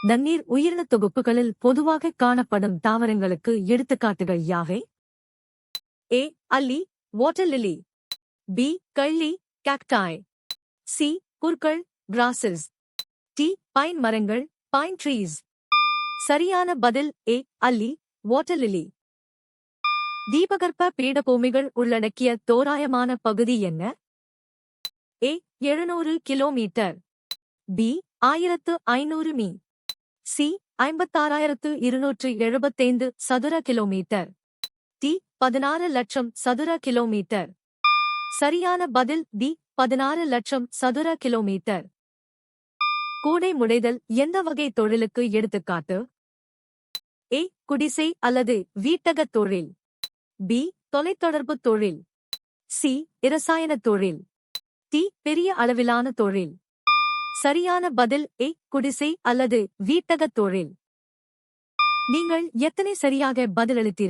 நன்னீர் உயிரின தொகுப்புகளில் பொதுவாக காணப்படும் தாவரங்களுக்கு எடுத்துக்காட்டுகள் யாவை? ஏ. அல்லி, வாட்டர் லிலி. பி. கள்ளி, கேக்டாய். சி. புற்கள், கிராசஸ். டி. பைன் மரங்கள், பைன் ட்ரீஸ். சரியான பதில் ஏ. அல்லி, வாட்டர் லிலி. தீபகற்ப பீடபூமிகள் உள்ளடக்கிய தோராயமான பகுதி என்ன? ஏ. 700 கிலோமீட்டர். பி. 1500 மீ. சி. 56,275 சதுர கிலோமீட்டர். டி. 16 லட்சம் சதுர கிலோமீட்டர். சரியான பதில் டி. 16 லட்சம் சதுர கிலோமீட்டர். கூடை முடைதல் எந்த வகை தொழிலுக்கு எடுத்துக்காட்டு? ஏ. குடிசை அல்லது வீட்டகத் தொழில். பி. தொலைத்தொடர்பு தொழில். சி. இரசாயன தொழில். டி. பெரிய அளவிலான தொழில். சரியான பதில் ஏ. குடிசை அல்லது வீட்டகத் தொழில். நீங்கள் எத்தனை சரியாக பதிலளித்தீர்கள்?